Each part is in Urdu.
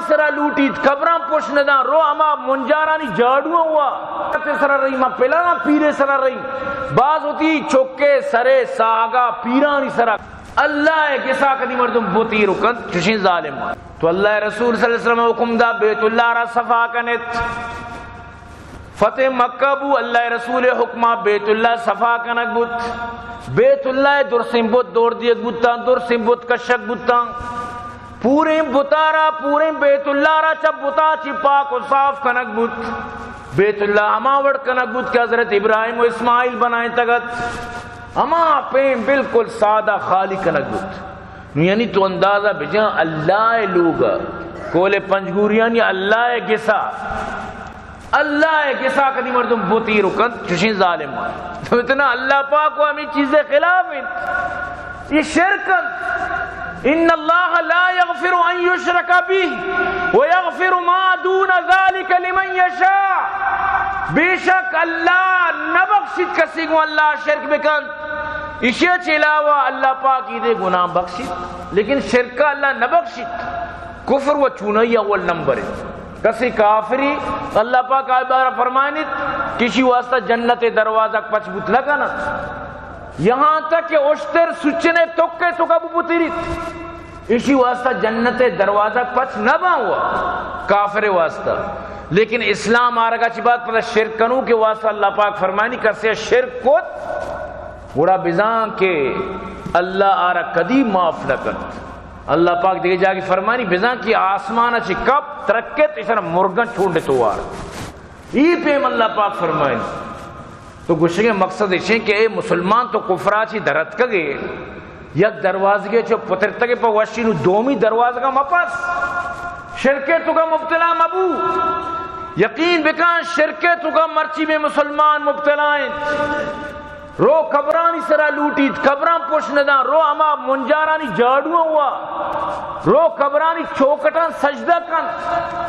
سرا لوٹیت قبراں پوش نداں رو اما منجارانی جاڑوں ہوا سرا رہی ما پلانا پیرے سرا رہی بعض ہوتی چوکے سرے ساگا پیرانی سرا اللہ کسا کدی مردم بوتی رکن چشین ظالم تو اللہ رسول صلی اللہ علیہ وسلم حکم دا بیت اللہ را صفا کنت فتح مکہ بو اللہ رسول حکمہ بیت اللہ صفا کنک بوت بیت اللہ درسیم بوت دور دیت بوتا درسیم بوت کشک بوتا پورے بتارا پورے بیت اللہ را چب بتا چی پاک و صاف کنک بوت بیت اللہ ہماوڑ کنک بوت کہ حضرت ابراہیم و اسماعیل بنائیں تگت ہما پین بالکل سادہ خالی کنک بوت یعنی تو اندازہ بجان اللہ لوگا کولے پنجگوریان یا اللہ گسا اللہ گسا کدی مردم بوتی رکن چشین ظالم تو اتنا اللہ پاک کو ہمیں چیزیں خلاف ہیں یہ شرکن ان اللہ لا یغفر ان یشرک به ویغفر ما دون ذلك لمن یشاء بے شک اللہ نہ بخشت کسی کو اللہ شرک بکن اسے علاوہ اللہ پاک دے گناہ بخشت لیکن شرک اللہ نہ بخشت کفر و چونئی اول نمبر ہے کسی کافری اللہ پاک عبارہ فرمانیت کسی واسطہ جنت دروازہ پچ بت لگانا یہاں تک کہ اشتر سچنے توکے تو کب بتیریت اسی واسطہ جنت دروازہ پچ نہ با ہوا کافر واسطہ لیکن اسلام آرگا چی بات پتہ شرک کنو کے واسطہ اللہ پاک فرمانی کرسے شرک کت بڑا بزان کے اللہ آرہ قدیم معاف لکت اللہ پاک دیکھے جاگی فرمانی بزان کی آسمانہ چی کب ترکت اسنا مرگن چھوڑنے تو آر یہ پیم اللہ پاک فرمانی تو گوشے مقصد اسے کہ اے مسلمان تو کفرا چی درد کگے یک دروازگے چو پترتگے پا وشینو دومی دروازگا مپس شرکے تو کا مبتلا مبو یقین بکان شرکے تو کا مرچی میں مسلمان مبتلائیں رو قبرانی سرا لوٹیت قبران پوش نداں رو اما منجارانی جاڑوں ہوا رو قبرانی چوکٹان سجدہ کن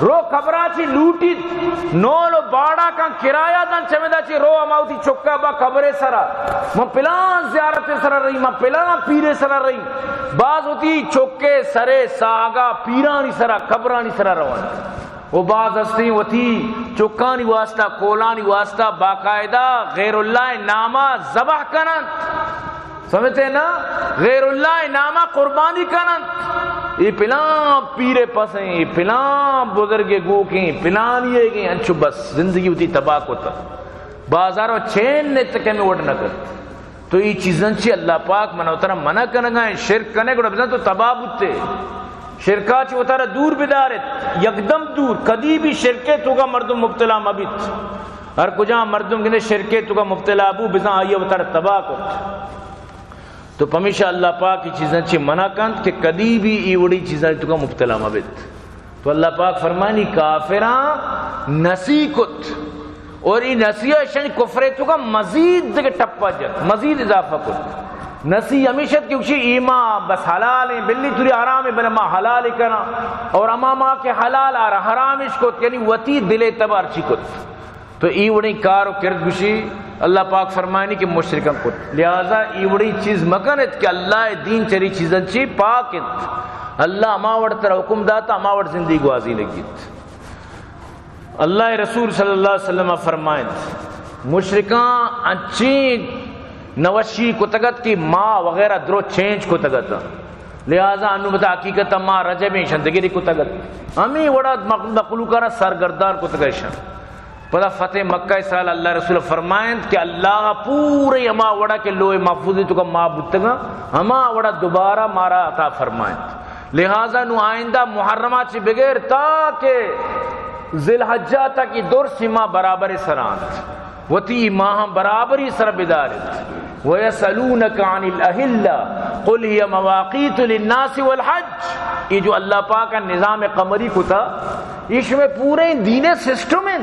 رو قبراچی لوٹیت نولو باڑا کن کرایہ دن چمیدہ چی رو اما ہوتی چکا با قبر سرا من پلان زیارت سرا رہی من پلان پیرے سرا رہی بعض ہوتی چکے سرے ساگا پیرانی سرا قبرانی سرا روان وہ بعض ہستی وتی چکانی واسطہ کولانی واسطہ باقاعدہ غیر اللہ نامہ ذبح کنن سمجھتے نا غیر اللہ نامہ قربانی کنن یہ پلان پیرے پسیں یہ پلان بزرگے گو کی پلان یہ گئی انچو بس زندگی ہوتی تباہ کو تا بازاروں چین نے تکے میں وڈ نہ کر تو یہ چیزیں چی اللہ پاک منع اترا منع کنگائیں شرک کنے کو بزن تو تباہ بوتے شرکا چی اتارا دور بدارت یکدم دور کدی بھی شرکے تو کا مردم مبتلا مبیت ہر کجا مردم کنے شرکے تو کا مبتلا ابو بزن آئیے اتارا تباہ کت تو پمیشہ اللہ پاک کی چیزیں چی منع کند کہ کدی بھی ایوڑی چیزیں تو کا مبتلا مبیت تو اللہ پاک فرمانی کافران نسی کت اور یہ نسیہ شن کفرے تو کا مزید دیکھ ٹپا جت مزید اضافہ کت نسی ہمیشت کی اکشی ایمان بس حلال ہیں بلی توری حرام ہے بلما حلال کرنا اور اماما کے حلال آ رہا حرامش کت یعنی وطی دلے تبار چی کت تو ایوڑی کار و کرد گوشی اللہ پاک فرمائنی کہ مشرکن کت لہذا ایوڑی چیز مکنت کہ اللہ دین چری چیزن چی پاکت اللہ اماوڑ تر حکم داتا اماوڑ زندگی گوازی لگیت اللہ رسول صلی اللہ علیہ وسلم فرمائن مشرکان انچین نوشی کو تگت کی ماں وغیرہ درو چینج کو تگت لہذا انہوں بتا حقیقت ماں رجبیں شندگیری کو تگت ہمیں وڑا مخلوقانا سرگردان کو تگشن پتہ فتح مکہ سال اللہ رسول فرمائیں کہ اللہ پورے ہما وڑا کے لوہ محفوظی تو کا ماں بتگا ہما وڑا دوبارہ مارا عطا فرمائیں لہذا نو آئندہ محرمہ چی بغیر تاکہ ذی الحجہ تک یہ دور سیما برابر سرانت وتی ماہ برابری سر بدارت ویسألونک عن الأہلہ قل ہی مواقیت للناس والحج یہ جو اللہ پاک کا نظام قمری کو تھا اس میں پورے دین سسٹم ہیں